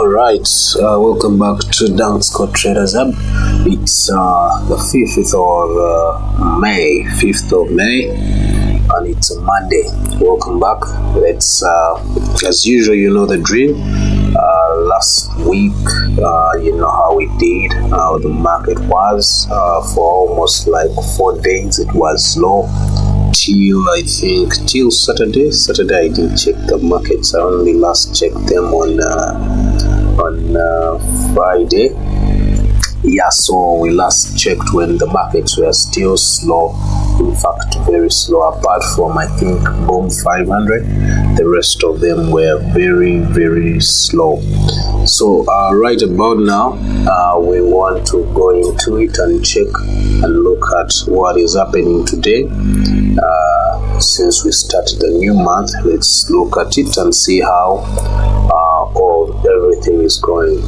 Alright, welcome back to Decode Traders Hub. It's the 5th of May, 5th of May, and it's a Monday. Welcome back. Let's, as usual, you know the drill. Last week, you know how we did, how the market was. For almost like 4 days, it was slow. Till Saturday. I didn't check the markets. I only last checked them on Friday. Yeah, so we last checked when the markets were still slow. In fact, very slow. Apart from I think Boom 500, the rest of them were very, very slow. So right about now, we want to go into it and check and look at what is happening today. Since we started a new month, let's look at it and see how everything is going.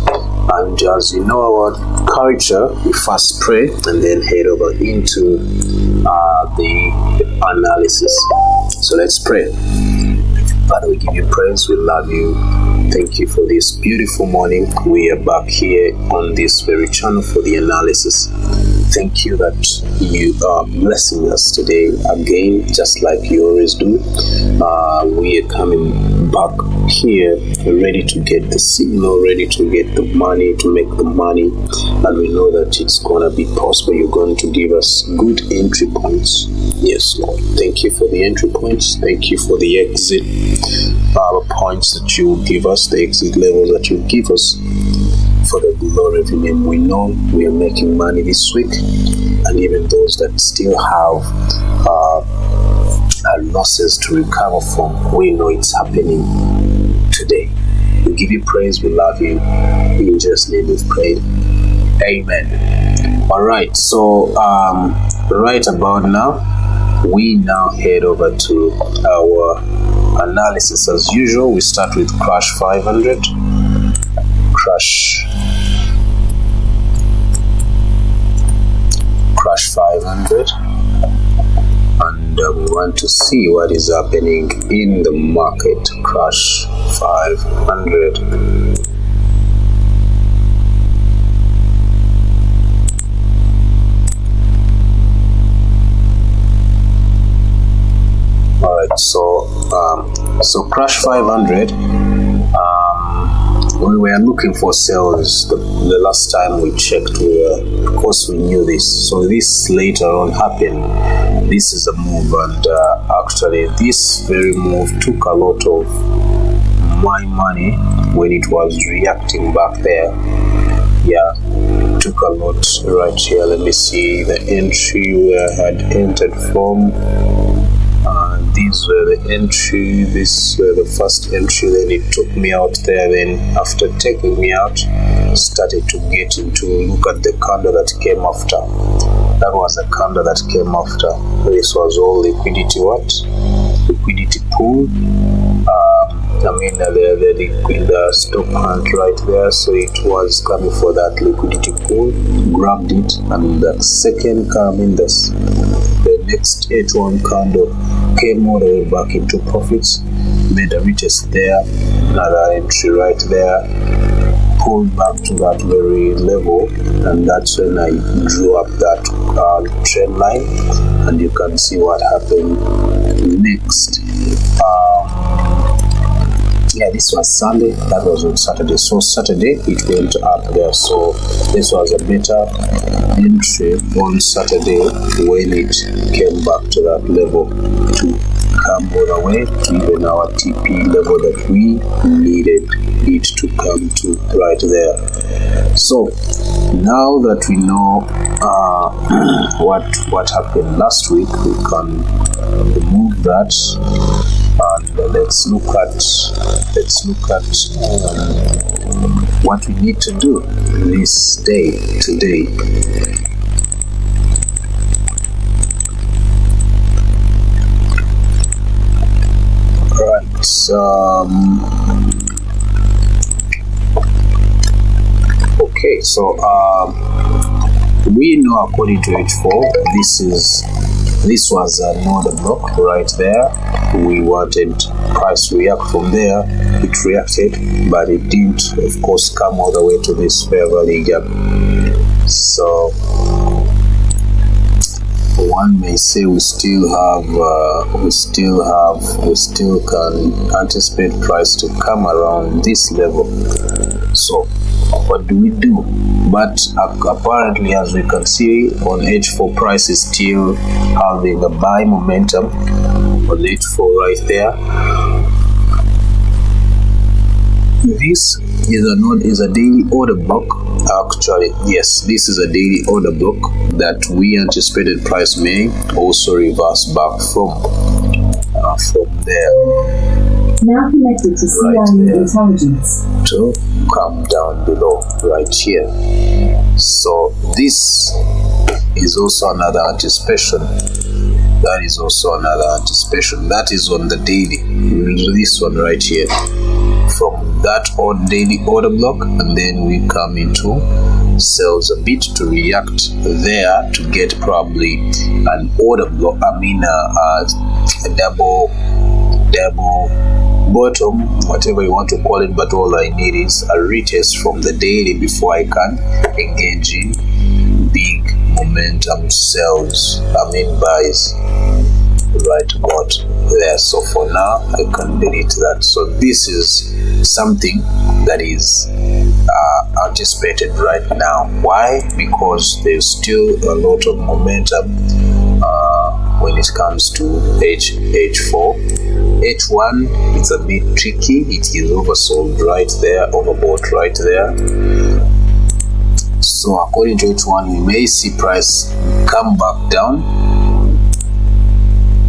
And as you know, our culture, we first pray and then head over into the analysis. So let's pray. Father, we give you praise, we love you. Thank you for this beautiful morning. We are back here on this very channel for the analysis. Thank you that you are blessing us today again, just like you always do. We are coming back here ready to get the signal, ready to get the money, to make the money. And we know that it's going to be possible. You're going to give us good entry points. Yes, Lord. Thank you for the entry points. Thank you for the exit points that you will give us, the exit levels that you give us. For the glory of your name, we know we are making money this week, and even those that still have losses to recover from, we know it's happening today. We give you praise, we love you. In Jesus' name we've prayed. Amen. Alright, so right about now, we now head over to our analysis. As usual, we start with Crash 500. Crash 500, and we want to see what is happening in the market. Crash 500. All right, so Crash 500. We were looking for sales the last time we checked. Of course, we knew this. So this later on happened. This is a move, and actually, this very move took a lot of my money when it was reacting back there. Yeah, took a lot right here. Let me see the entry where I had entered from. These were the entry, this were the first entry, then it took me out there. Then after taking me out, started to get into, look at the candle that came after. That was the candle that came after. This was all liquidity, liquidity pool. The stop hunt right there, so it was coming for that liquidity pool, grabbed it, and the second the next H1 candle came all the way back into profits, made a retest there, another entry right there, pulled back to that very level, and that's when I drew up that trend line, and you can see what happened next. Yeah, this was Sunday, that was on Saturday. So Saturday it went up there, so this was a better entry on Saturday when it came back to that level to come all the way to even our TP level that we needed it to come to right there. So now that we know what happened last week, we can remove that. And let's look at what we need to do this day today. Right. Okay. So we know according to H4, this is This was another block right there. We wanted price to react from there. It reacted, but it didn't, of course, come all the way to this fair value gap. So one may say we still can anticipate price to come around this level. So what do we do? But apparently, as we can see on H4, price is still having a buy momentum on H4 right there. This is a daily order block. Actually, yes, this is a daily order block that we anticipated price may also reverse back from there. Now connected to CIU Intelligence. To come down below right here. So this is also another anticipation. That is also another anticipation. That is on the daily. This one right here. From that daily order block, and then we come into sells a bit to react there to get probably an order block. I mean a double bottom, whatever you want to call it, but all I need is a retest from the daily before I can engage in big momentum sells, buys right about there. So for now I can delete that. So this is something that is anticipated right now. Why? Because there's still a lot of momentum when it comes to H4. H1 is a bit tricky. It is oversold right there, overbought right there. So according to H1, we may see price come back down,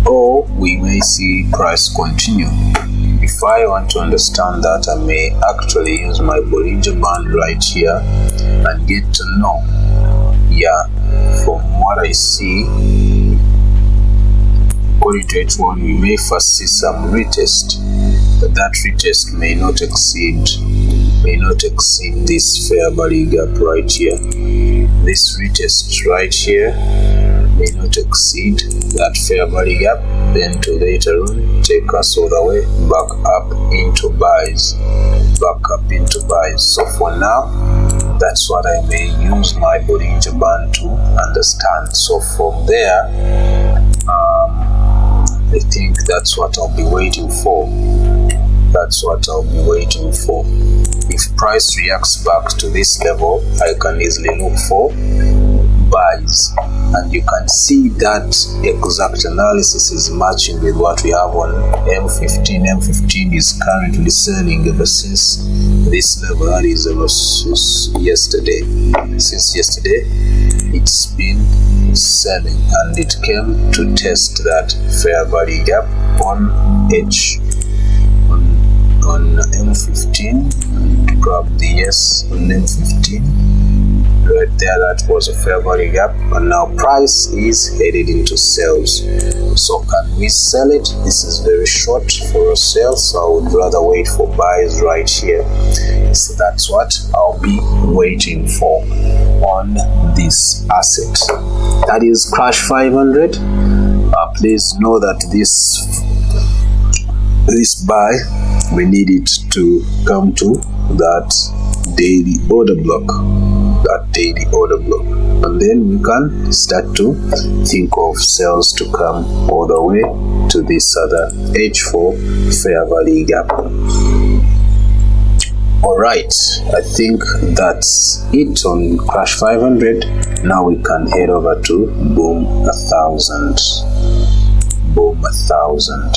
or we may see price continue. If I want to understand that, I may actually use my Bollinger Band right here and get to know, from what I see, according to H1, we may first see some retest, but that retest may not exceed this fair value gap right here. This retest right here may not exceed that fair value gap, then to later on take us all the way back up into buys. So for now, that's what I may use my Bollinger Band to understand. So from there, I think that's what I'll be waiting for. If price reacts back to this level, I can easily look for buys, and you can see that exact analysis is matching with what we have on M15. M15 is currently selling ever since this level, that is ever since yesterday. Since yesterday, it's been selling, and it came to test that fair value gap on on M15, probably yes, on M15 right there. That was a fair value gap, and now price is headed into sales. So can we sell it? This is very short for a sale, so I would rather wait for buys right here. So that's what I'll be waiting for on this asset. That is Crash 500. Please know that this buy, we need it to come to that daily order block, and then we can start to think of sales to come all the way to this other H4 fair value gap. Alright, I think that's it on Crash 500. Now we can head over to Boom 1000. Boom 1000.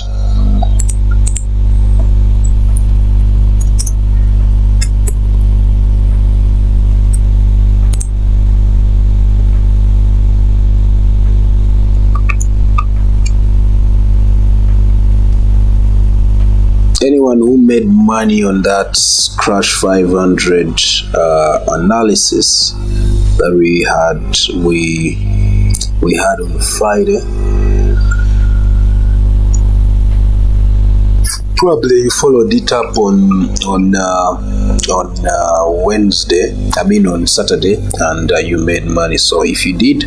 Anyone who made money on that Crash 500 analysis that we had on Friday, probably you followed it up on Wednesday, on Saturday, and you made money. So if you did,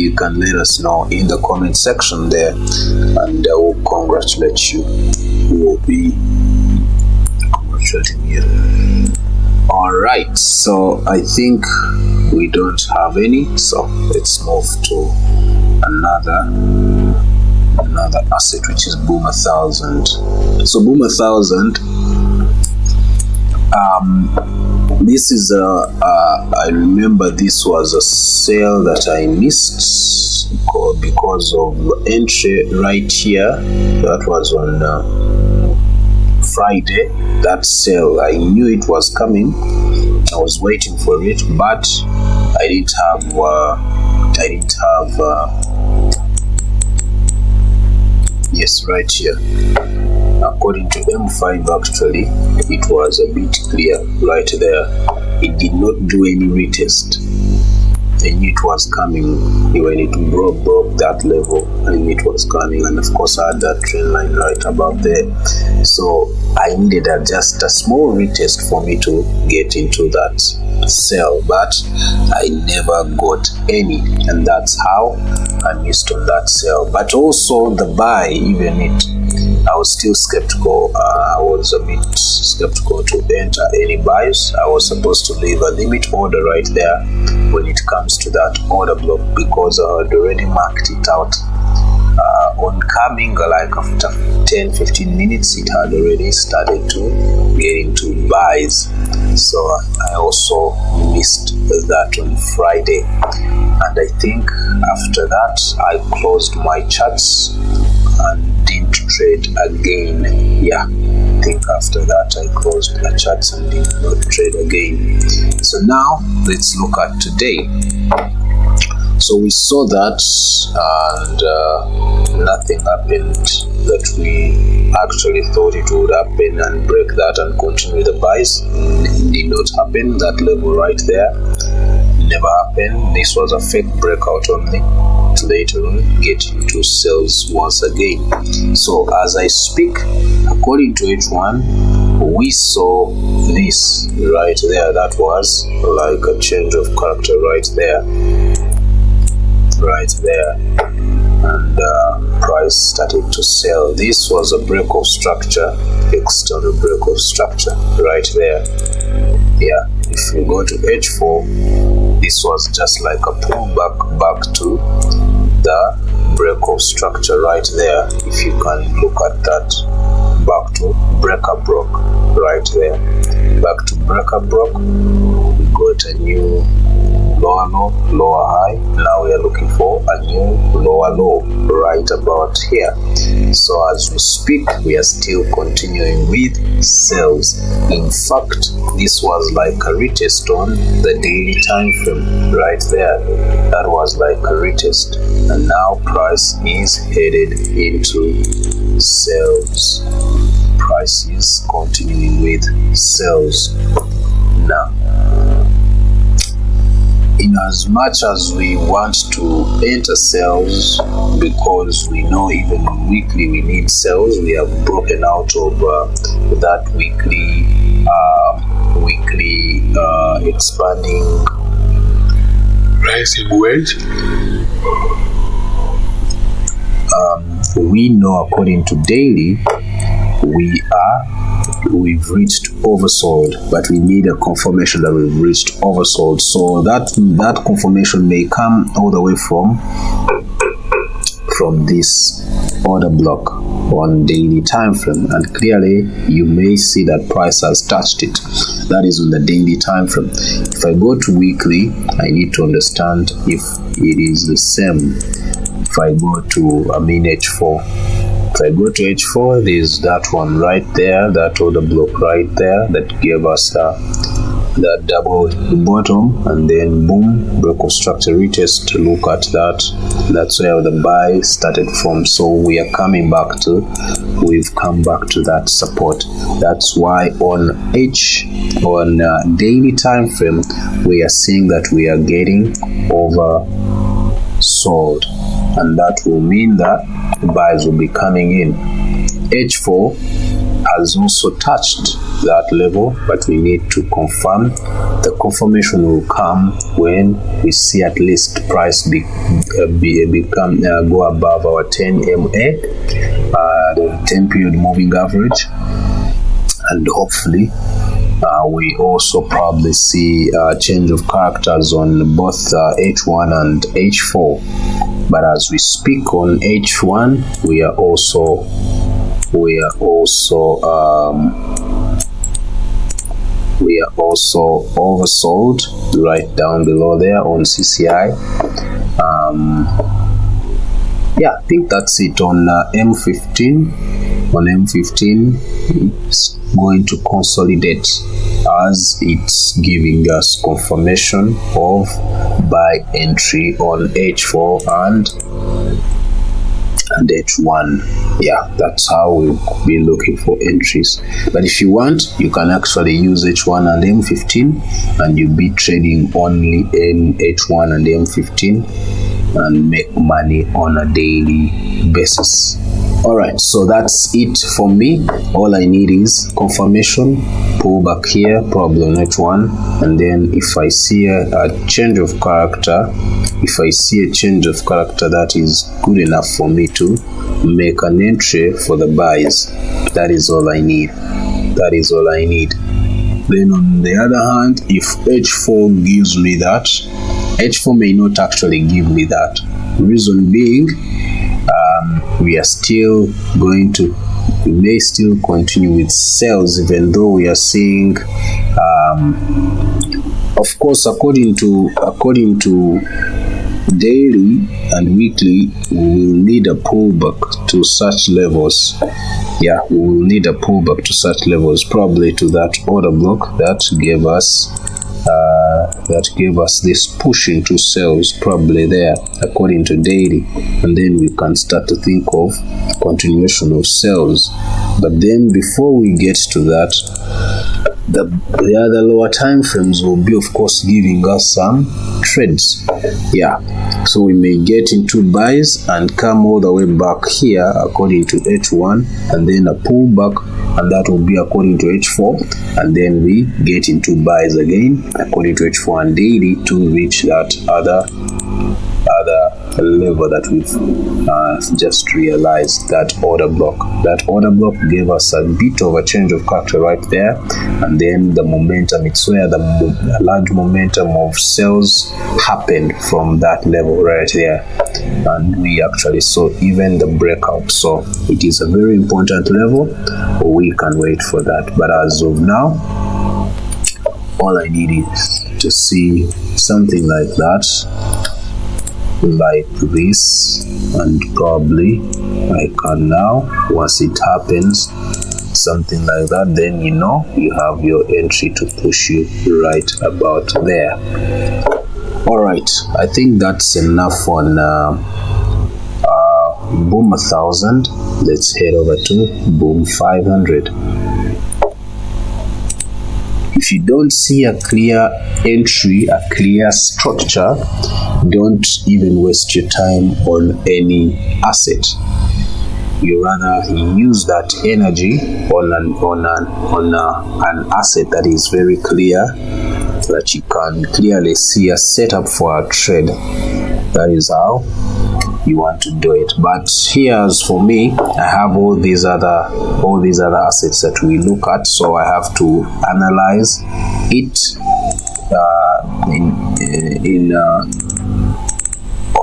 you can let us know in the comment section there, and I will congratulate you. We will be congratulating you. Alright, so I think we don't have any, so let's move to another asset, which is Boom 1000. So Boom 1000, this is I remember this was a sale that I missed because of entry right here. That was on Friday. That sale, I knew it was coming. I was waiting for it, but I didn't have yes, right here. According to M5, actually, it was a bit clear right there. It did not do any retest. I knew it was coming when it broke that level. I knew it was coming, and of course I had that trend line right above there. So I needed just a small retest for me to get into that sell, but I never got any, and that's how I missed on that sell. But also the buy, even I was still skeptical. I was a bit skeptical to enter any buys. I was supposed to leave a limit order right there when it comes to that order block, because I had already marked it out. Oncoming, like after 10-15 minutes, it had already started to get into buys. So I also missed that on Friday, and I think after that I closed my charts and didn't trade again. Yeah, I think after that I closed the charts and did not trade again. So now let's look at today. So we saw that, and nothing happened that we actually thought it would happen and break that and continue the buys. It did not happen. That level right there never happened. This was a fake breakout only. Later on, get into sales once again. So as I speak, according to H1, we saw this right there. That was like a change of character right there. And price started to sell. This was a break of structure, external break of structure right there. Yeah, if you go to H4, this was just like a pullback back to the break of structure right there. If you can look at that, back to breaker broke right there. Back to breaker broke, we got a new lower low, lower high. Now we are looking for a new lower low right about here. So as we speak, we are still continuing with sales. In fact, this was like a retest on the daily time frame right there. That was like a retest, and now price is headed into sales. Price is continuing with sales now. In as much as we want to enter sales, because we know even weekly we need sales, we have broken out of that weekly expanding pricing wedge. We know according to daily we've reached oversold, but we need a confirmation that we've reached oversold. So that confirmation may come all the way from this order block on daily time frame, and clearly you may see that price has touched it. That is on the daily time frame. If I go to weekly, I need to understand if it is the same. If I go to H4, if I go to H4, there's that one right there, that order block right there that gave us that double bottom, and then boom, break of structure retest. Look at that. That's where the buy started from. So we are coming back to, we've come back to that support. That's why on daily time frame, we are seeing that we are getting oversold, and that will mean that buys will be coming in. H4, has also touched that level, but we need to confirm. The confirmation will come when we see at least price go above our 10 MA, the 10 period moving average, and hopefully we also probably see a change of characters on both H1 and H4. But as we speak on H1, we are also oversold right down below there on CCI. Yeah, I think that's it on M15. On M15, it's going to consolidate as it's giving us confirmation of buy entry on H4 and H1. Yeah, that's how we'll be looking for entries. But if you want, you can actually use H1 and M15, and you'll be trading only in H1 and M15 and make money on a daily basis. All right, so that's it for me. All I need is confirmation, pull back here, probably on H1, and then if I see a change of character, that is good enough for me to make an entry for the buys. That is all I need. Then on the other hand, if H4 gives me that, H4 may not actually give me that. Reason being, we may still continue with sales, even though we are seeing, of course, according to daily and weekly, we will need a pullback to such levels. Yeah, we will need a pullback to such levels, probably to that order block that gave us this push into sales, probably there according to daily, and then we can start to think of continuation of sales. But then before we get to that, the other lower time frames will be, of course, giving us some trades. Yeah, so we may get into buys and come all the way back here according to H1, and then a pullback, and that will be according to H4, and then we get into buys again according to H4 and daily to reach that other level that we've just realized, that order block. That order block gave us a bit of a change of character right there, and then the momentum, it's where the large momentum of sales happened from that level right there, and we actually saw even the breakout. So it is a very important level. We can wait for that, but as of now, all I need is to see something like that, like this, and probably I can now, once it happens, something like that, then you have your entry to push you right about there. All right, I think that's enough on Boom 1000. Let's head over to Boom 500. If you don't see a clear entry, a clear structure, don't even waste your time on any asset. You rather use that energy on an asset that is very clear, so that you can clearly see a setup for a trade. That is how you want to do it. But here's for me, I have all these other assets that we look at, so I have to analyze it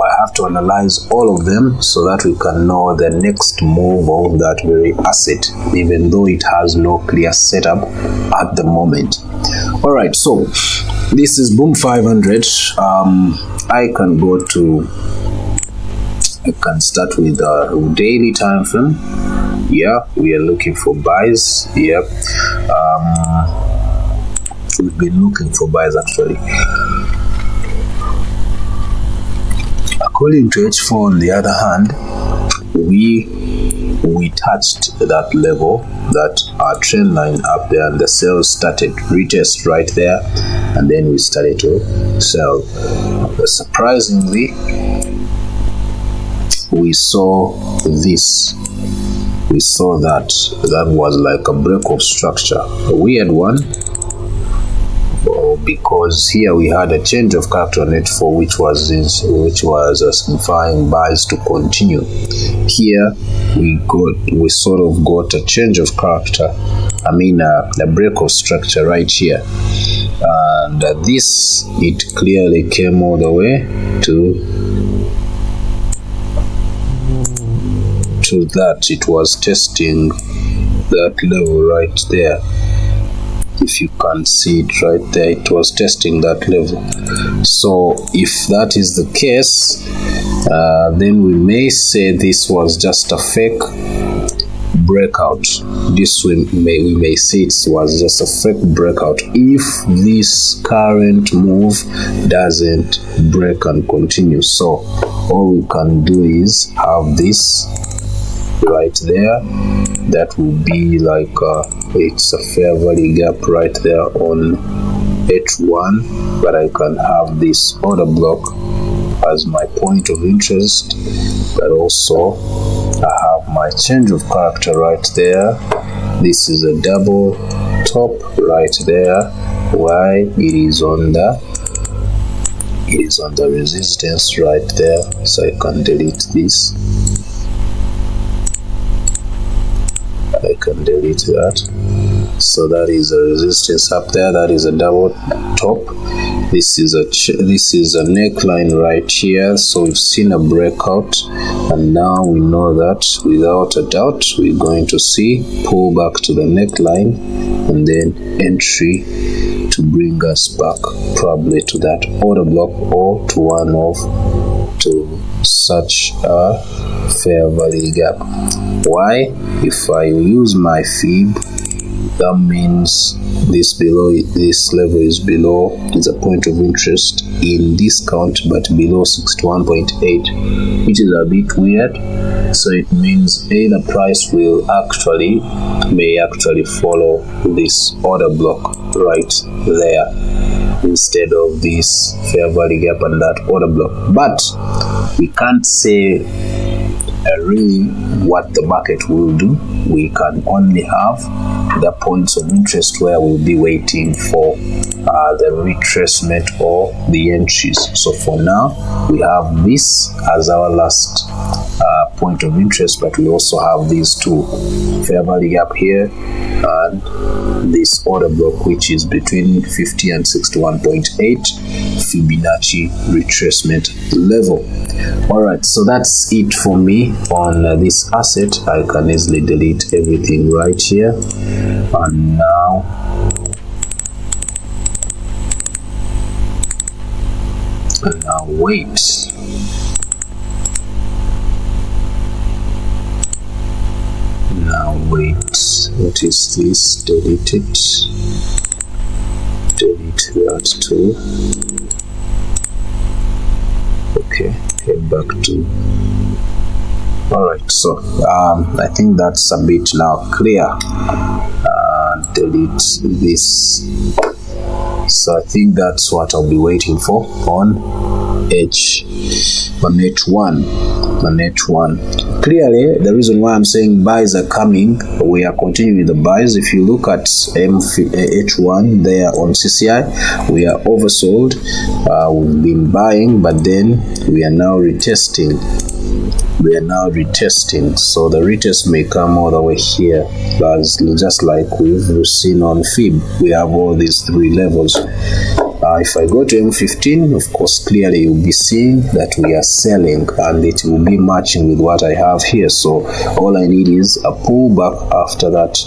I have to analyze all of them so that we can know the next move of that very asset, even though it has no clear setup at the moment. All right, so this is Boom 500. I can start with a daily time frame. Yeah, we are looking for buys. Yep. We've been looking for buys actually. According to H4, on the other hand, we touched that level, that trend line up there, and the sales started retest right there, and then we started to sell. Surprisingly, we saw this we saw that was like a break of structure, a weird one, because here we had a change of character on H4, which was signifying buys to continue. Here we sort of got a change of character, a break of structure right here, and this, it clearly came all the way to that. It was testing that level right there. If you can see it right there, it was testing that level. So if that is the case, then we may say this was just a fake breakout. This we may say it was just a fake breakout if this current move doesn't break and continue. So all we can do is have this right there. That will be like it's a fair value gap right there on H1, but I can have this order block as my point of interest, but also I have my change of character right there. This is a double top right there. Why? It is on the resistance right there, so I can delete this. I can delete that. So that is a resistance up there. That is a double top. This is a neckline right here. So we've seen a breakout, and now we know that without a doubt we're going to see pull back to the neckline and then entry to bring us back probably to that order block or to one of such a fair value gap. Why? If I use my fib, that means this level is a point of interest in discount, but below 61.8, which is a bit weird. So it means either price may actually follow this order block right there instead of this fair value gap and that order block. But we can't say really what the market will do. We can only have the points of interest where we'll be waiting for the retracement or the entries. So for now, we have this as our last point of interest, but we also have these two, fair value gap here and this order block, which is between 50 and 61.8 Fibonacci retracement level. Alright, so that's it for me on this asset. I can easily delete everything right here, and now wait. What is this? Delete it. Delete that too. Okay, head back to. Alright, so I think that's a bit now clear. Delete this. So I think that's what I'll be waiting for on H1. Clearly, the reason why I'm saying buys are coming, we are continuing the buys. If you look at H1 there on CCI, we are oversold. We've been buying, but then we are now retesting. So the retest may come all the way here, just like we've seen on FIB. We have all these three levels. If I go to M15, of course, clearly you'll be seeing that we are selling, and it will be matching with what I have here. So all I need is a pullback after that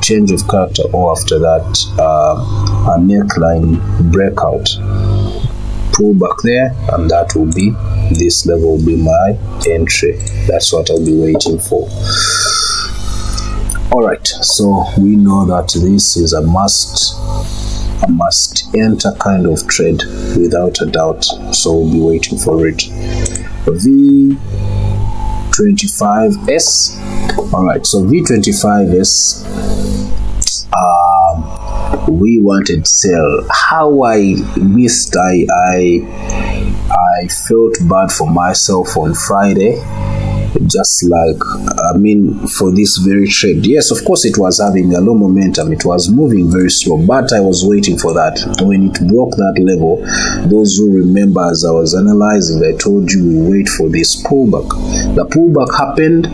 change of character, or after that a neckline breakout. Pull back there, and that will be, this level will be my entry. That's what I'll be waiting for. Alright, so we know that this is a must enter kind of trade without a doubt, so we'll be waiting for it. V25S. Alright, so V25S, we wanted sell. How I missed, I felt bad for myself on Friday. just like, for this very trade. Yes, of course, it was having a low momentum. It was moving very slow, but I was waiting for that. When it broke that level, those who remember, as I was analyzing, I told you we wait for this pullback. The pullback happened.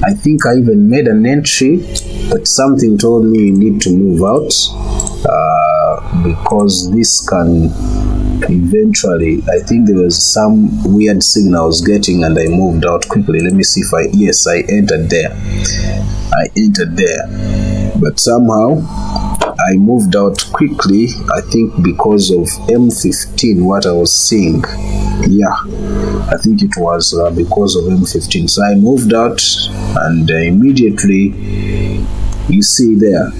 I think I even made an entry, but something told me you need to move out because this can eventually, I think there was some weird signal I was getting and I moved out quickly. Let me see if I entered there. But somehow I moved out quickly, I think because of M15, what I was seeing. Yeah, I think it was because of M15. So I moved out and immediately, you see there,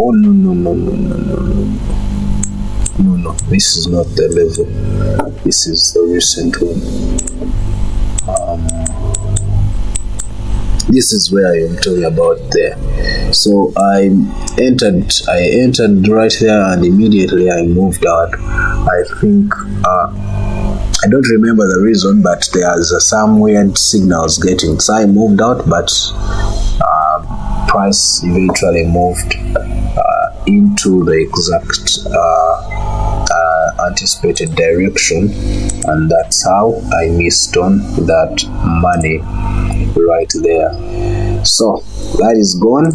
oh, no, this is not the level. This is the recent one. This is where I am talking about there. So I entered right there and immediately I moved out. I think, I don't remember the reason, but there's some weird signals getting. So I moved out, but price eventually moved into the exact anticipated direction, and that's how I missed on that money right there. So that is gone.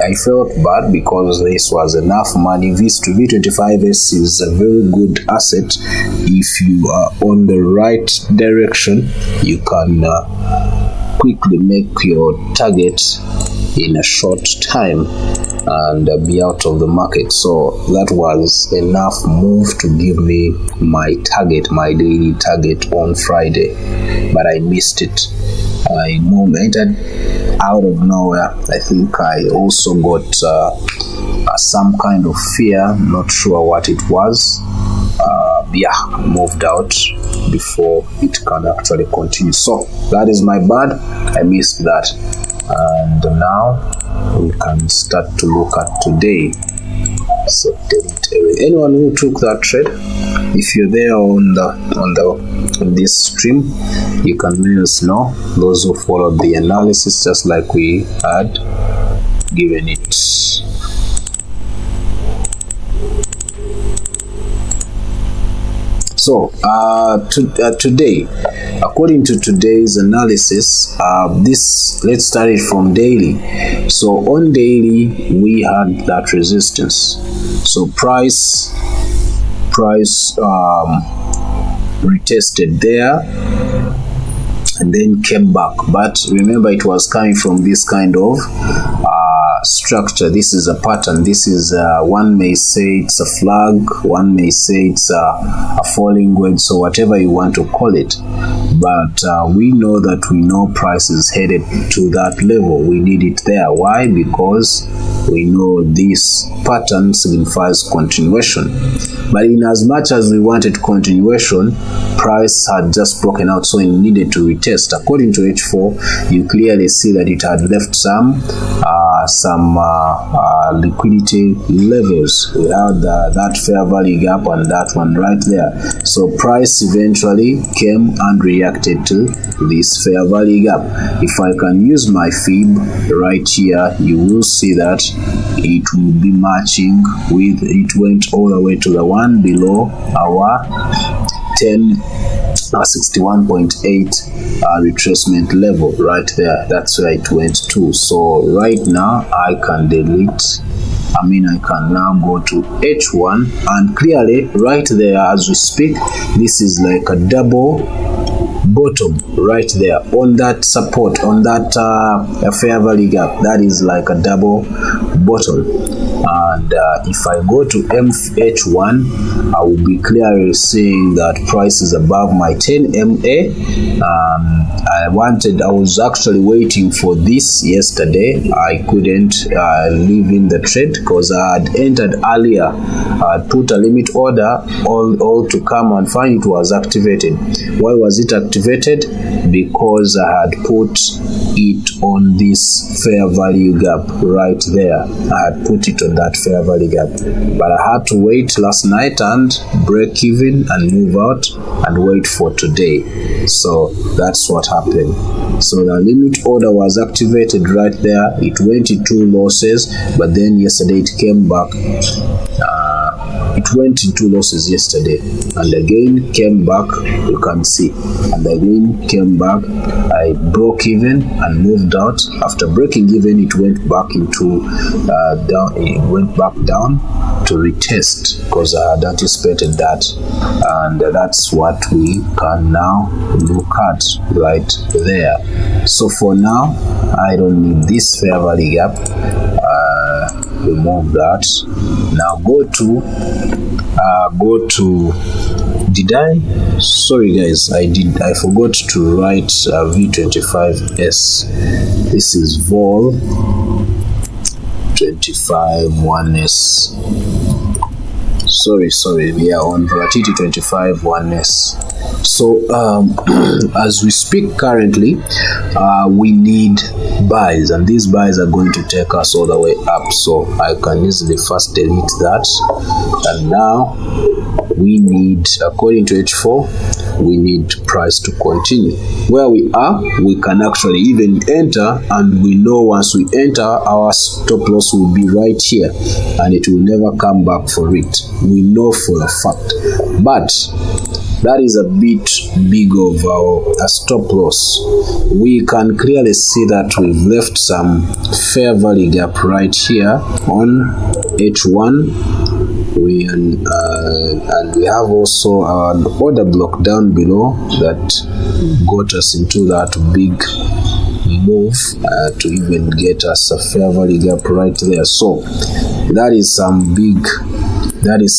I felt bad because this was enough money. This V25S is a very good asset. If you are on the right direction, you can quickly make your target in a short time and be out of the market. So that was enough move to give me my target, my daily target on Friday, but I missed it. I entered out of nowhere. I think I also got some kind of fear, not sure what it was. Moved out before it can actually continue. So that is my bad. I missed that. And now we can start to look at today. So delete away. Anyone who took that trade, if you're there on this stream, you can let us know. Those who followed the analysis just like we had given it. So today, according to today's analysis, let's start it from daily. So on daily, we had that resistance. So price retested there and then came back. But remember, it was coming from this kind of structure. This is a pattern. This is one may say it's a flag, one may say it's a falling wedge, so whatever you want to call it. But we know price is headed to that level. We need it there. Why? Because we know this pattern signifies continuation. But in as much as we wanted continuation, price had just broken out, so it needed to retest. According to H4, you clearly see that it had left some liquidity levels. We had that fair value gap and that one right there. So price eventually came and reacted to this fair value gap. If I can use my fib right here, you will see that it will be matching with, it went all the way to the one below our 61.8 retracement level right there. That's where it went to. So right now I can delete, I can now go to H1, and clearly right there as we speak, this is like a double bottom right there on that support, on that fair value gap. That is like a double bottom. And if I go to H1, I will be clearly seeing that price is above my 10 MA. I was actually waiting for this yesterday. I couldn't leave in the trade because I had entered earlier. I had put a limit order all to come and find it was activated. Why was it activated? activated because I had put it on this fair value gap right there. I had put it on that fair value gap, but I had to wait last night and break even and move out and wait for today. So that's what happened. So the limit order was activated right there. It went into losses, but then yesterday it came back. It went into losses yesterday and again came back, you can see, and again came back. I broke even and moved out. After breaking even, it went back into down. It went back down to retest because I had anticipated that, and that's what we can now look at right there. So for now, I don't need this fair value gap. Remove that. Now go to did I sorry guys, I forgot to write V25S. this is vol 25 1s. Sorry, we are on volatility 25 1s. So as we speak currently, we need buys, and these buys are going to take us all the way up, so I can easily first delete that. And now we need, according to H4, we need price to continue. Where we are, we can actually even enter, and we know once we enter, our stop loss will be right here and it will never come back for it. We know for a fact, but that is a bit big of a stop loss. We can clearly see that we've left some fair value gap right here on H1. And we have also an order block down below that got us into that big move to even get us a fair value gap right there. So that is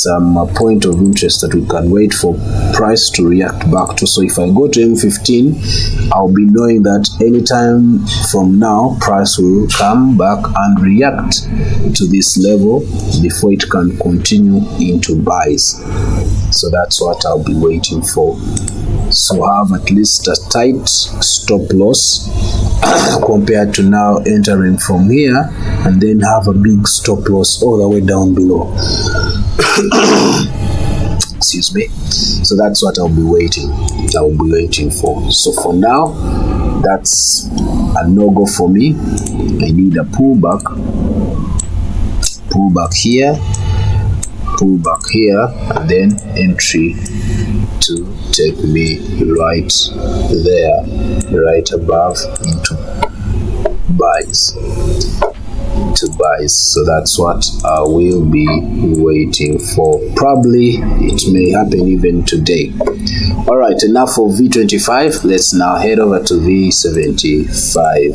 some point of interest that we can wait for price to react back to. So if I go to M15, I'll be knowing that anytime from now price will come back and react to this level before it can continue into buys. So that's what I'll be waiting for. So have at least a tight stop loss compared to now entering from here, and then have a big stop loss all the way down below. Excuse me. So that's what I'll be waiting for. So for now, that's a no-go for me. I need a pullback here, and then entry to take me right there, right above into buys. So that's what I will be waiting for. Probably it may happen even today. All right, enough for V25. Let's now head over to V75.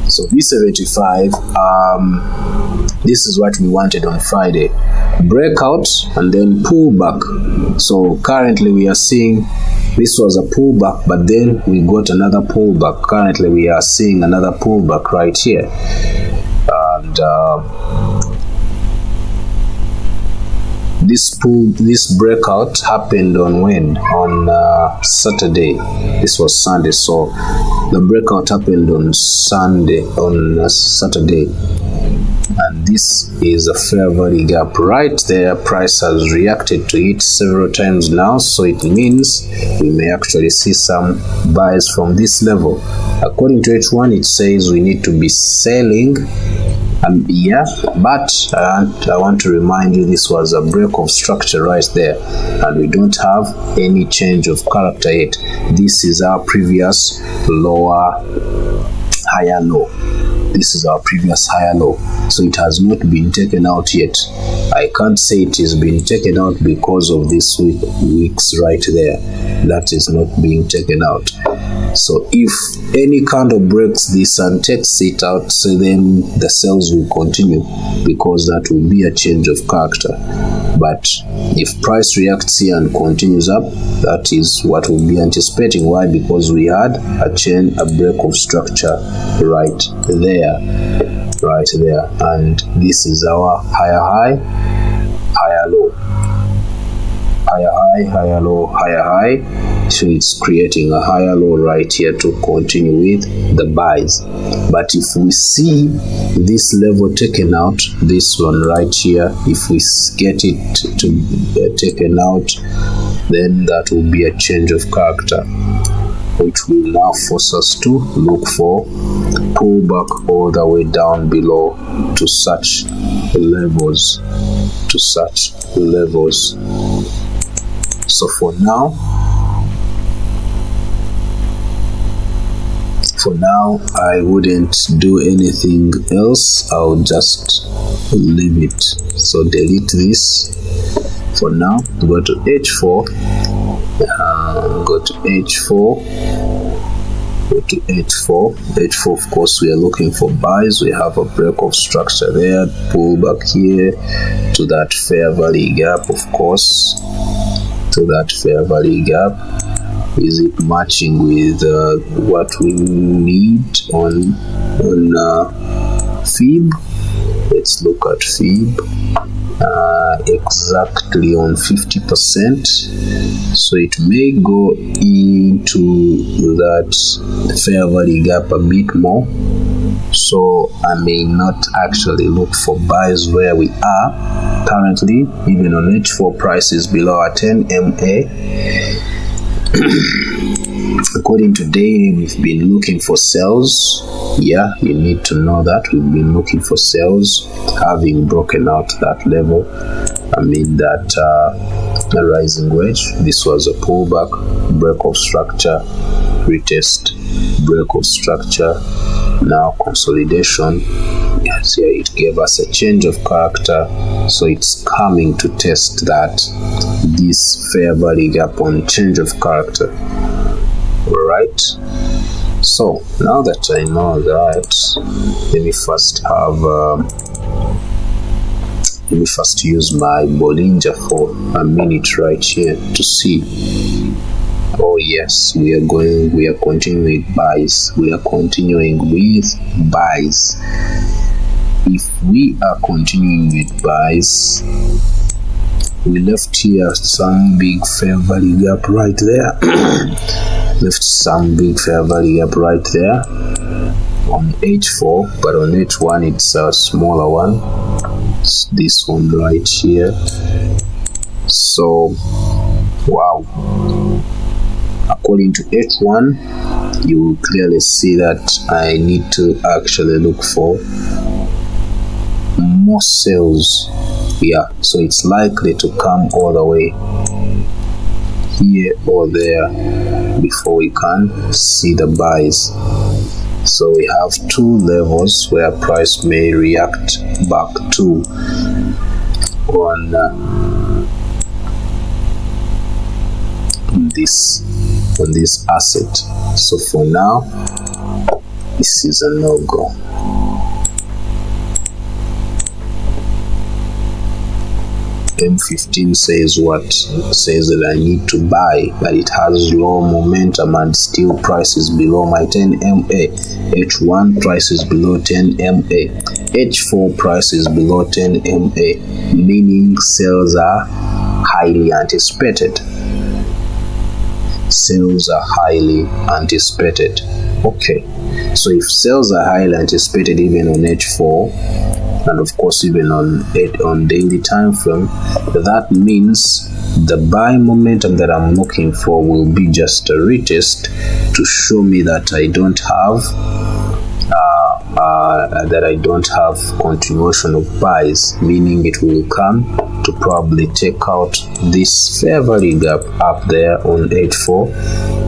So V75, this is what we wanted on Friday. Breakout and then pullback. So currently we are seeing this was a pullback, but then we got another pullback. Currently we are seeing another pullback right here. And this breakout happened on when? On Saturday. This was Sunday, so the breakout happened on Saturday. And this is a fair value gap right there. Price has reacted to it several times now, so it means we may actually see some buys from this level. According to H1, it says we need to be selling. Yeah, but I want to remind you, this was a break of structure right there, and we don't have any change of character yet. This is our previous lower higher low. This is our previous higher low, so it has not been taken out yet. I can't say it is being taken out because of this wicks right there. That is not being taken out. So if any candle breaks this and takes it out, so then the sales will continue, because that will be a change of character. But if price reacts here and continues up, that is what we'll be anticipating. Why? Because we had a break of structure right there, and this is our higher high, higher low, higher high, higher low, higher high. So it's creating a higher low right here to continue with the buys. But if we see this level taken out, this one right here, if we get it to taken out, then that will be a change of character, which will now force us to look for pullback all the way down below to such levels, So for now I wouldn't do anything else. I'll just leave it. So delete this for now. Go to H4, go to H4, of course we are looking for buys. We have a break of structure there, pull back here to that fair value gap, of course, to that fair value gap. Is it matching with what we need on fib? Let's look at fib. Exactly on 50%, so it may go into that fair value gap a bit more, so I may not actually look for buys where we are currently. Even on H4, price is below our 10 MA. According to day, we've been looking for sells. Yeah, you need to know that we've been looking for sells, having broken out that level. I mean that rising wedge. This was a pullback, break of structure, retest, break of structure, now consolidation. Yes, yeah, it gave us a change of character, so it's coming to test that this fair value gap on change of character. Alright, so now that I know that, let me first use my Bollinger for a minute right here to see. Oh yes, we are continuing with buys. If we are continuing with buys, we left here some big fair value gap right there. Left some big fair value gap right there on H4, but on H1 it's a smaller one. It's this one right here. So wow, according to H1, you will clearly see that I need to actually look for more sales. Yeah, so it's likely to come all the way here or there before we can see the buys. So we have two levels where price may react back to on this asset. So for now, this is a no-go. M15 says what? Says that I need to buy, but it has low momentum and still price is below my 10 MA. H1 price is below 10 MA. H4 price is below 10 MA, meaning sales are highly anticipated. Sales are highly anticipated. Okay, so if sales are highly anticipated even on H4, and of course even on daily time frame, that means the buy momentum that I'm looking for will be just a retest to show me that I don't have continuation of buys, meaning it will come to probably take out this fair value gap up there on H4,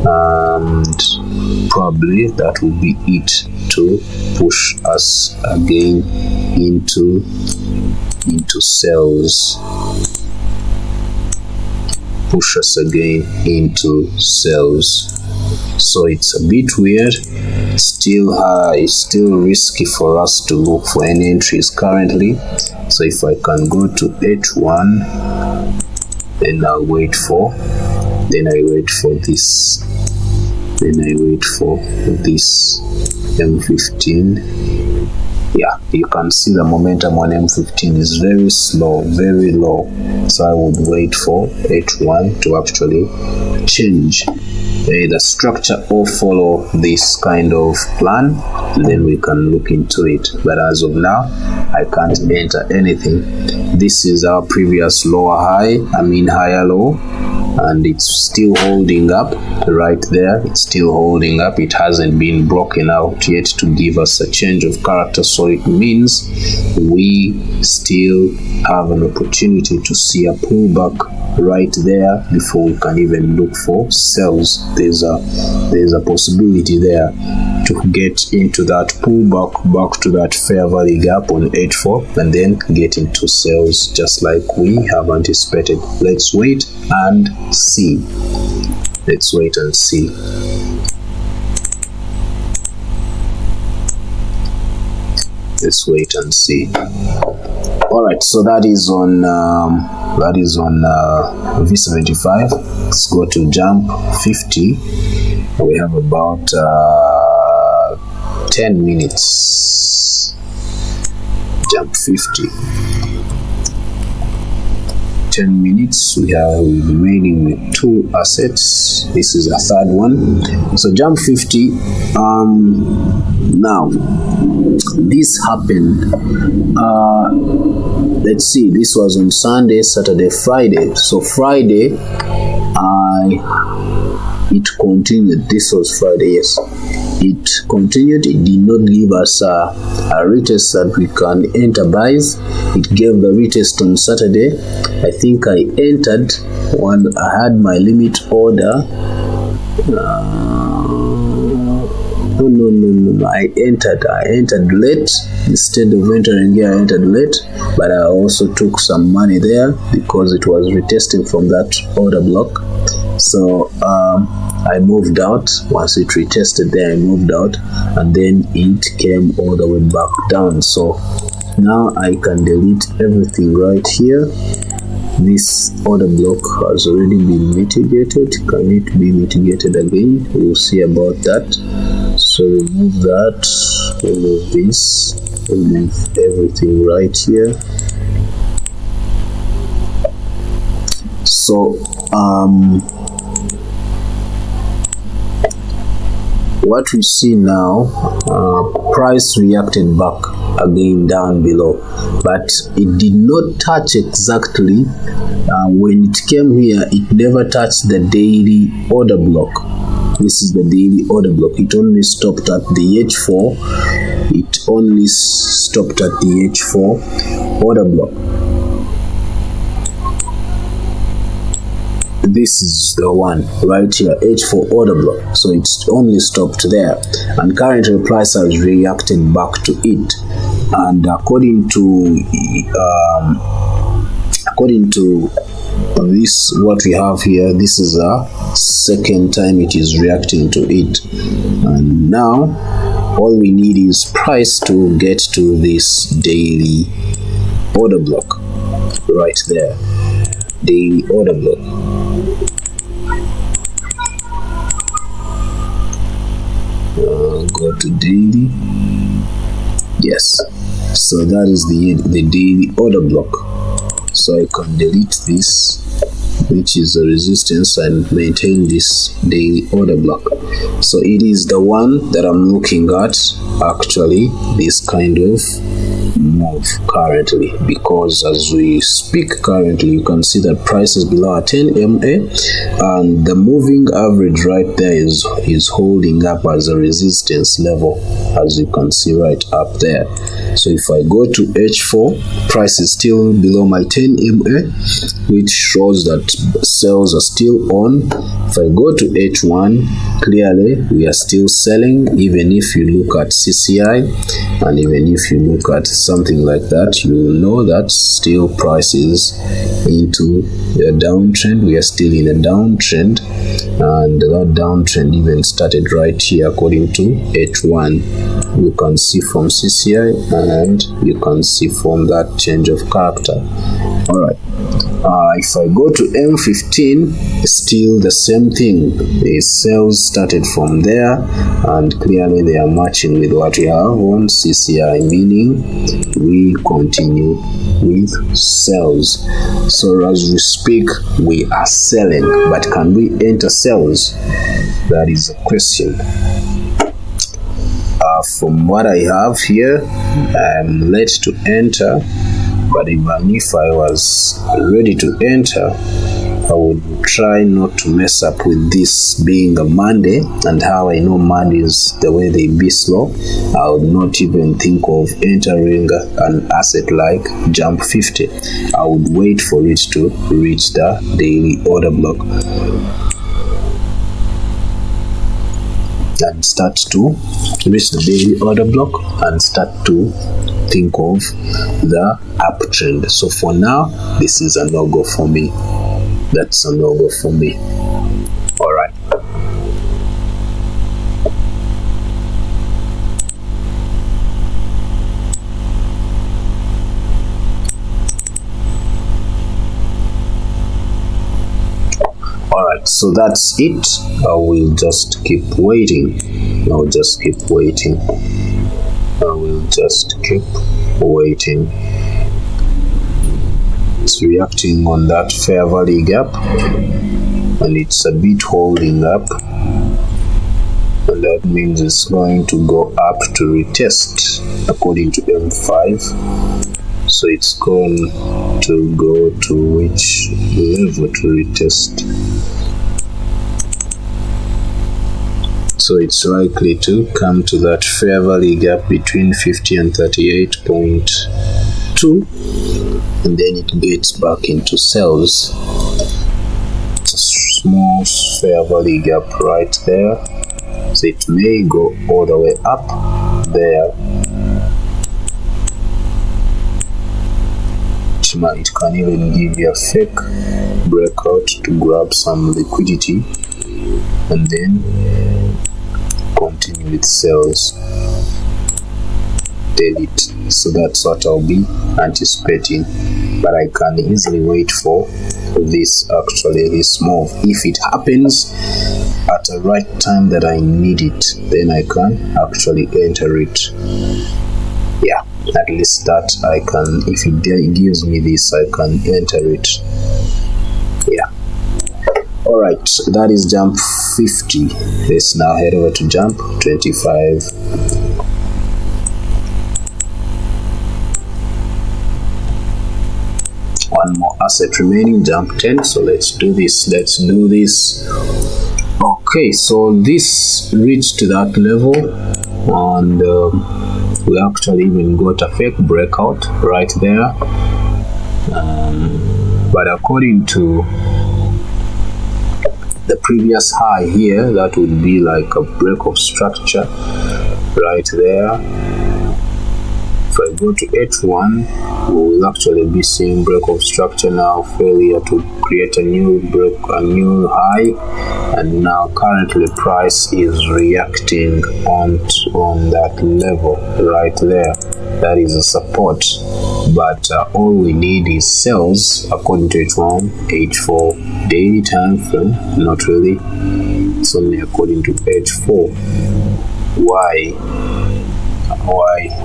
and probably that will be it to push us again into sales. So it's a bit weird. It's still risky for us to look for any entries currently. So if I can go to H1, then I wait for this. Then I wait for this M15. yeah, you can see the momentum on M15 is very slow, very low. So I would wait for H1 to actually change the structure or follow this kind of plan, then we can look into it. But as of now, I can't enter anything. This is our previous lower high, higher low, and it's still holding up right there. It's still holding up. It hasn't been broken out yet to give us a change of character, so it means we still have an opportunity to see a pullback right there before we can even look for sells. There's a possibility there to get into that pullback back to that fair value gap on H4 and then get into sales just like we have anticipated. Let's wait and see. Let's wait and see. Let's wait and see. All right, so that is on V75. Let's go to jump 50. We have about 10 minutes. Jump 50. 10 minutes. We are remaining with 2 assets. This is a third one. So jump 50. Now this happened. Let's see. This was on Sunday, Saturday, Friday. So Friday, it continued. This was Friday. Yes, it continued. It did not give us a retest that we can enter buys. It gave the retest on Saturday. I think I entered when I had my limit order. No. I entered late. Instead of entering here, I entered late, but I also took some money there because it was retesting from that order block. So I moved out. Once it retested there, I moved out, and then it came all the way back down. So now I can delete everything right here. This order block has already been mitigated. Can it be mitigated again? We'll see about that. So remove that, remove this, remove everything right here. So what we see now, price reacted back again down below, but it did not touch exactly. When it came here, it never touched the daily order block. This is the daily order block. It only stopped at the H4. It only stopped at the H4 order block. This is the one right here, H4 order block. So it's only stopped there, and currently price has reacted back to it. And according to this, what we have here, this is a second time it is reacting to it, and now all we need is price to get to this daily order block right there, daily order block. Go to daily. Yes, so that is the daily order block. So I can delete this, which is a resistance, and maintain this daily order block. So it is the one that I'm looking at, actually, this kind of move currently, because as we speak currently, you can see that price is below a 10 MA, and the moving average right there is holding up as a resistance level, as you can see right up there. So if I go to H4, price is still below my 10 MA, which shows that sales are still on. If I go to H1, clearly we are still selling. Even if you look at CCI, and even if you look at something like that, you will know that still price is into a downtrend. We are still in a downtrend, and that downtrend even started right here according to H1. You can see from CCI, and you can see from that change of character. All right, If I go to M15, still the same thing. The sales started from there, and clearly they are matching with what we have on CCI, meaning we continue with sales. So as we speak, we are selling, but can we enter sales? That is a question. From what I have here, I'm led to enter, but even if I was ready to enter, I would try not to mess up with this being a Monday, and how I know Mondays, the way they be slow. I would not even think of entering an asset like Jump 50. I would wait for it to reach the daily order block and start to reach the daily order block and start to think of the uptrend. So for now, this is a no-go for me. That's a no-go for me. All right. Alright, so that's it. I will just keep waiting. I'll just keep waiting. I will just keep waiting. It's reacting on that fair value gap, and it's a bit holding up, and that means it's going to go up to retest according to M5. So it's going to go to which level to retest? So it's likely to come to that fair value gap between 50 and 38.2, and then it gets back into sales. It's a small fair value gap right there, so it may go all the way up there. It can even give you a fake breakout to grab some liquidity and then continue with sales. Delete. So that's what I'll be anticipating, but I can easily wait for this move. If it happens at the right time that I need it, then I can actually enter it. Yeah, at least that I can. If it gives me this, I can enter it. Yeah. Alright, that is Jump 50. Let's now head over to Jump 25. One more asset remaining, Jump 10. So let's do this. Okay, so this reached that level, and we actually even got a fake breakout right there. But according to the previous high here, that would be like a break of structure right there. If I go to H1, we will actually be seeing break of structure now, failure to create a new high, and now currently price is reacting on that level right there. That is a support, but all we need is sales according to H1, H4 daily time frame. Not really, it's only according to H4. Why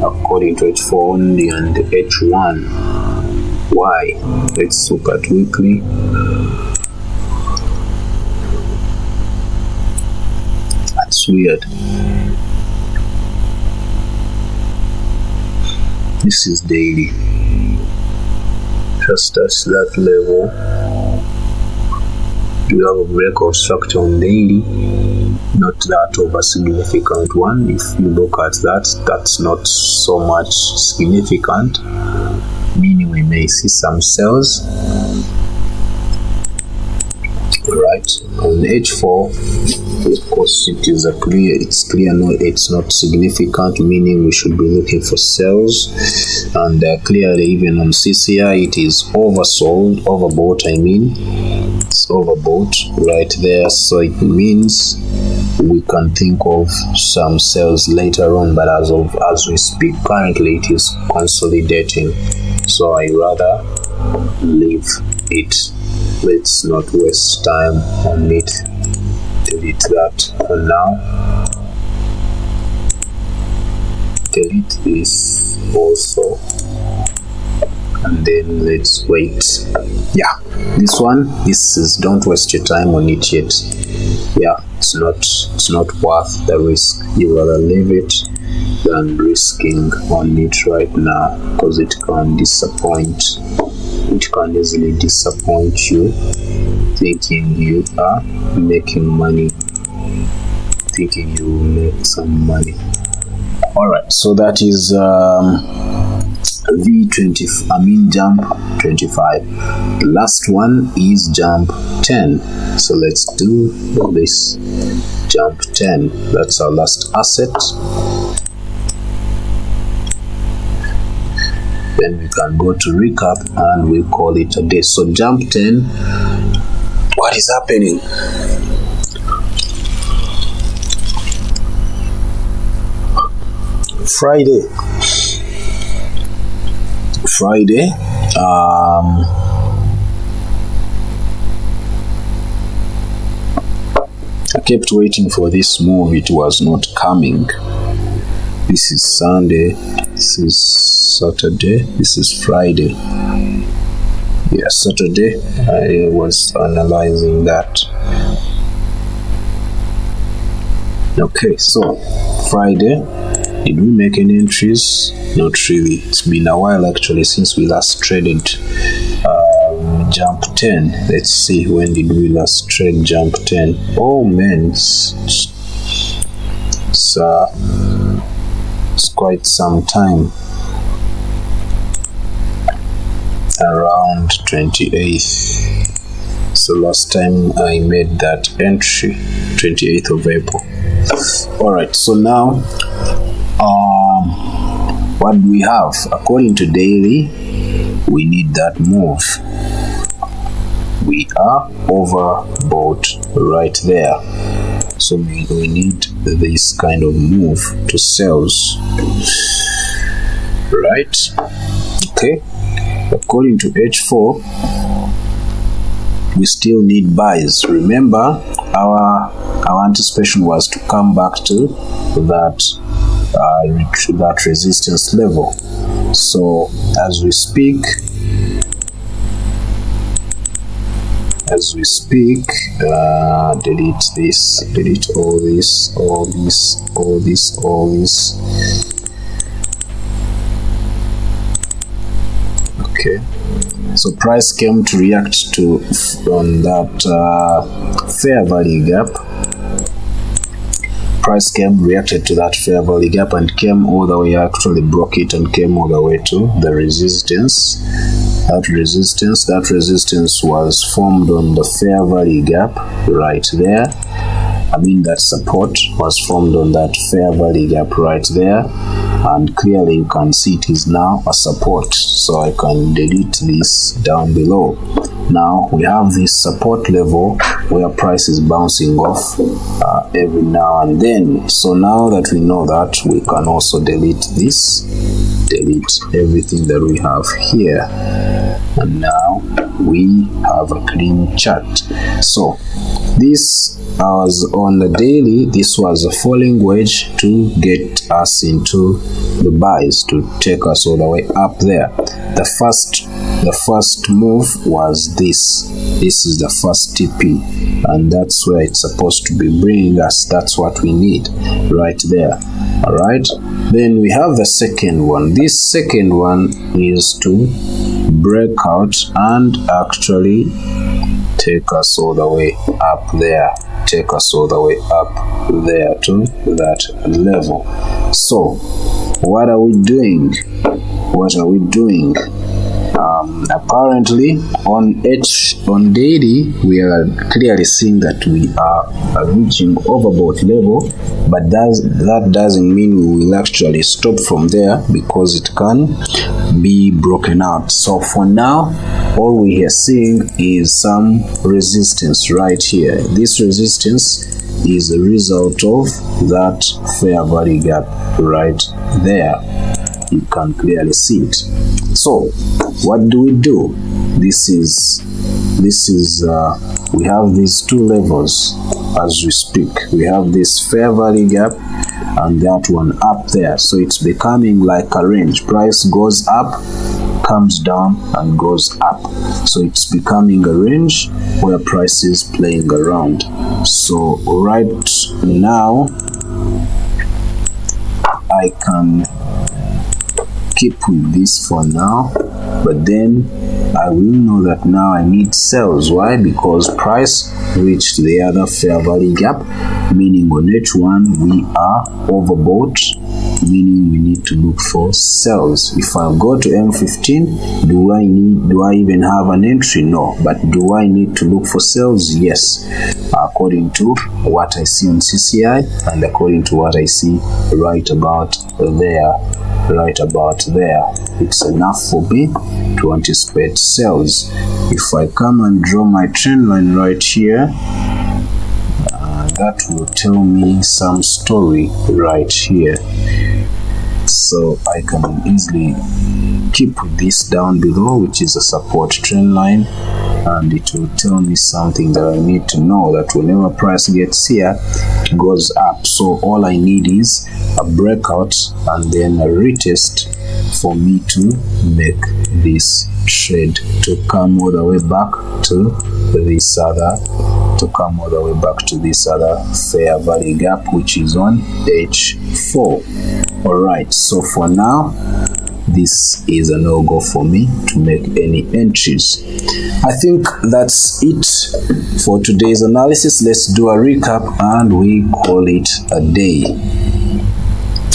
according to H4 only and H1? Why? Let's look at weekly. That's weird. This is daily. Just as that level, you have a break of structure on daily, not that of a significant one. If you look at that, that's not so much significant, meaning we may see some sales. Right, on H4, of course, it's clear, no, it's not significant, meaning we should be looking for sales. And clearly, even on CCI, it is overbought. It's overbought right there, so it means we can think of some sales later on, but as we speak, currently it is consolidating. So I rather leave it. Let's not waste time on it. Delete that for now. Delete this also, and then let's wait. Yeah, this is, don't waste your time on it yet. Yeah, it's not worth the risk. You rather leave it than risking on it right now, because it can disappoint. It can easily disappoint you, thinking you are making money, thinking you will make some money. Alright, so that is jump 25. The last one is jump 10. So let's do this. Jump 10. That's our last asset. Then we can go to recap and we call it a day. So jump 10. What is happening? Friday. I kept waiting for this move. It was not coming. This is Sunday. This is Saturday. This is Friday. Yeah, Saturday. I was analyzing that. Okay, so Friday. Did we make any entries? Not really. It's been a while actually since we last traded jump 10. Let's see, when did we last trade jump 10? Oh man, it's quite some time. Around 28th. So last time I made that entry, 28th of April. Alright, so now what do we have? According to daily, we need that move. We are overbought right there, so we need this kind of move to sells, right? Okay, according to H4, we still need buys. Remember, our anticipation was to come back to that resistance level. So as we speak, delete this, delete all this. Okay, so price came to react to on that fair value gap. Price reacted to that fair value gap and came all the way, actually broke it and came all the way to the resistance. That resistance was formed on the fair value gap right there. That support was formed on that fair value gap right there, and clearly you can see it is now a support. So I can delete this down below. Now we have this support level where price is bouncing off every now and then. So now that we know that, we can also delete this, delete everything that we have here, and now we have a clean chart. So this was on the daily. This was a falling wedge to get us into the buys, to take us all the way up there. The first move was this is the first TP, and that's where it's supposed to be bringing us. That's what we need right there. All right, then we have the second one. This second one is to break out and actually take us all the way up there, take us all the way up there to that level. So what are we doing? Apparently on daily we are clearly seeing that we are reaching overbought level, but that doesn't mean we will actually stop from there, because it can be broken out. So for now, all we are seeing is some resistance right here. This resistance is a result of that fair value gap right there. You can clearly see it. So what do? this is we have these two levels as we speak. We have this fair value gap and that one up there, so it's becoming like a range. Price goes up, comes down, and goes up, so it's becoming a range where price is playing around. So right now I can keep with this for now, but then I will know that now I need sales. Why? Because price reached the other fair value gap, meaning on H1 we are overbought, meaning we need to look for sales. If I go to M15, do I even have an entry? No. But do I need to look for sales? Yes, according to what I see on CCI and according to what I see right about there. It's enough for me to anticipate sales. If I come and draw my trend line right here, that will tell me some story right here. So I can easily keep this down below, which is a support trend line, and it will tell me something that I need to know, that whenever price gets here, it goes up. So all I need is a breakout and then a retest for me to make this trade to come all the way back to this other fair value gap, which is on H4. Alright, so for now this is a no-go for me to make any entries. I think that's it for today's analysis. Let's do a recap and we call it a day.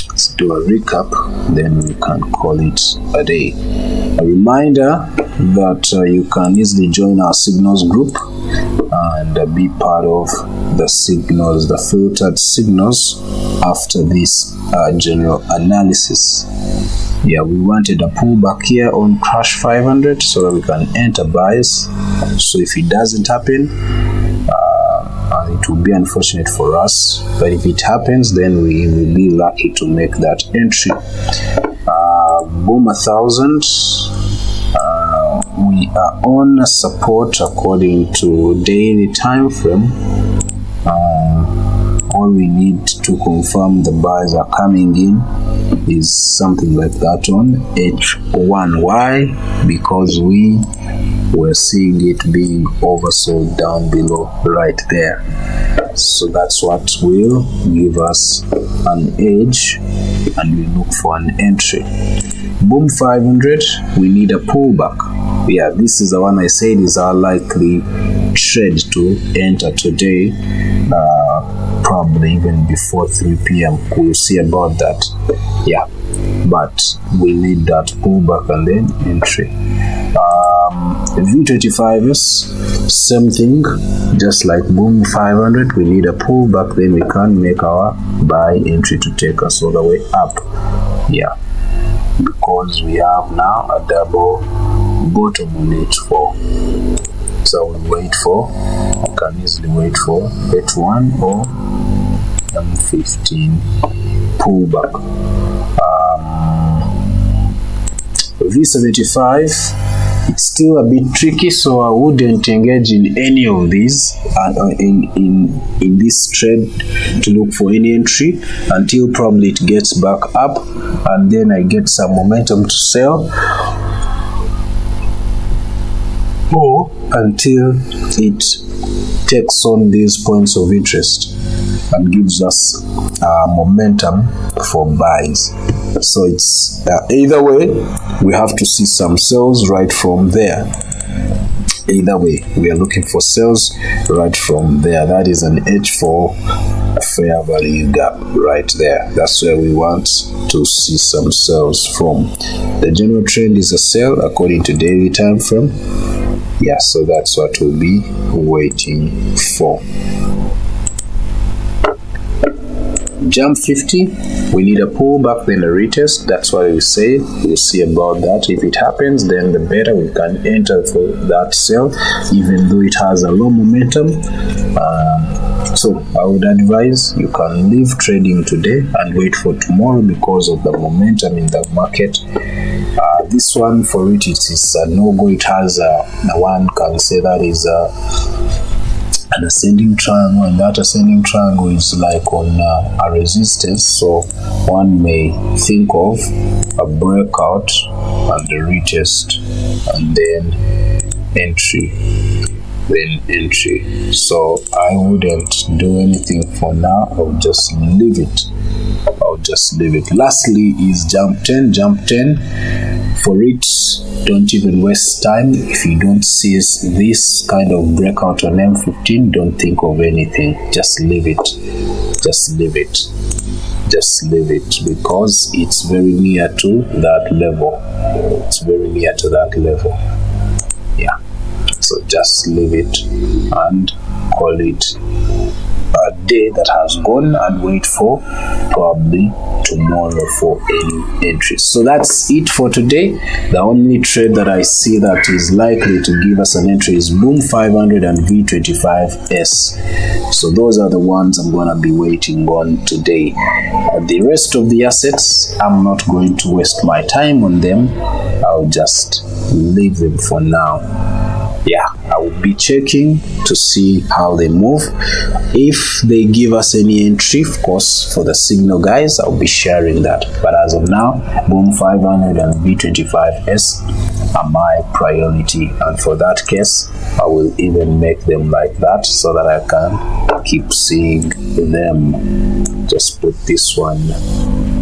Let's do a recap, then we can call it a day. A reminder that you can easily join our signals group and be part of the signals, the filtered signals after this general analysis. Yeah, we wanted a pullback here on crash 500 so that we can enter buys. So if it doesn't happen, it will be unfortunate for us, but if it happens, then we will be lucky to make that entry. Boom 1000. We are on support according to daily time frame. All we need to confirm the buys are coming in is something like that on H1. Why? Because we were seeing it being oversold down below right there. So that's what will give us an edge and we look for an entry. Boom 500, we need a pullback. Yeah, this is the one I said is our likely trade to enter today, probably even before 3 p.m. We'll see about that. Yeah, but we need that pullback and then entry. V25s, same thing, just like boom 500, we need a pullback, then we can make our buy entry to take us all the way up. Yeah, because we have now a double bottom on H4. So we can easily wait for H1 or M15 pullback. V75, it's still a bit tricky, so I wouldn't engage in any of these in this trade to look for any entry until probably it gets back up and then I get some momentum to sell, or until it takes on these points of interest and gives us momentum for buys. So it's either way, we have to see some sales right from there. Either way, we are looking for sales right from there. That is an H4 fair value gap right there. That's where we want to see some sales from. The general trend is a sell according to daily time frame. Yeah, so that's what we'll be waiting for. Jump 50, we need a pullback, then a retest. That's what we say. We'll see about that. If it happens, then the better we can enter for that sell, even though it has a low momentum. So I would advise you can leave trading today and wait for tomorrow because of the momentum in the market. This one, for it is a no-go. It has one can say that is an ascending triangle, and that ascending triangle is like on a resistance, so one may think of a breakout and the retest and then entry, so I wouldn't do anything for now. I'll just leave it. Lastly is jump 10. For it, don't even waste time. If you don't see this kind of breakout on M15, don't think of anything. Just leave it because it's very near to that level. Yeah, so just leave it and call it a day that has gone and wait for probably tomorrow for any entries. So that's it for today. The only trade that I see that is likely to give us an entry is Boom 500 and V25S. So those are the ones I'm going to be waiting on today. The rest of the assets, I'm not going to waste my time on them. I'll just leave them for now. Yeah, I will be checking to see how they move. If they give us any entry, of course, for the signal guys, I'll be sharing that. But as of now, Boom 500 and V25S are my priority. And for that case, I will even make them like that so that I can keep seeing them. Just put this one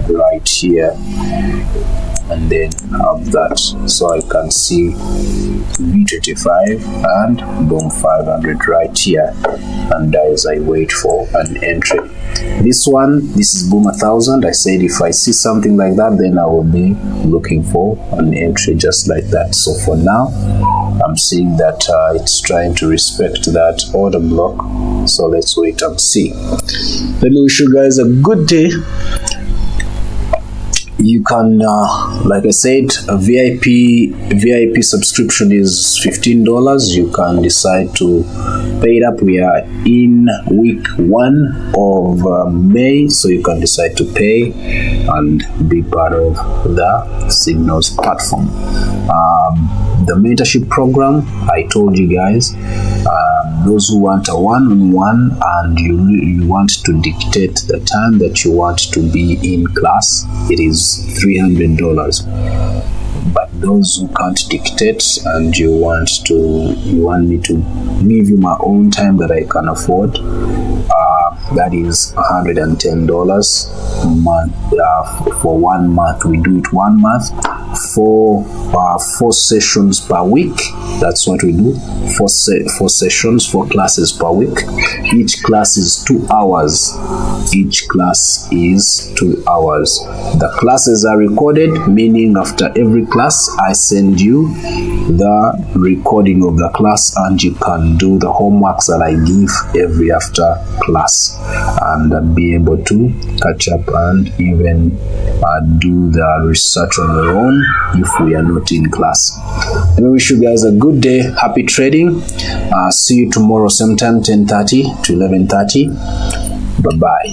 right here and then have that so I can see V25 and Boom 500 right here, and as I wait for an entry. This is Boom 1000. I said if I see something like that, then I will be looking for an entry just like that. So for now, I'm seeing that it's trying to respect that order block, so let's wait and see. Let me wish you guys a good day. You can, like I said, a VIP subscription is $15. You can decide to pay it up. We are in week 1 of May, so you can decide to pay and be part of the Signals platform. The mentorship program, I told you guys, those who want a one-on-one and you want to dictate the time that you want to be in class, it is $300. But those who can't dictate and you want me to give you my own time that I can afford, that is $110 a month. For 1 month, we do it 1 month, 4 sessions per week. That's what we do. 4 sessions, 4 classes per week. Each class is 2 hours. The classes are recorded, meaning after every class I send you the recording of the class, and you can do the homeworks that I give every after class and be able to catch up and even do the research on your own if we are not in class. Let me wish you guys a good day. Happy trading. See you tomorrow same time, 10:30 to 11:30. Bye bye.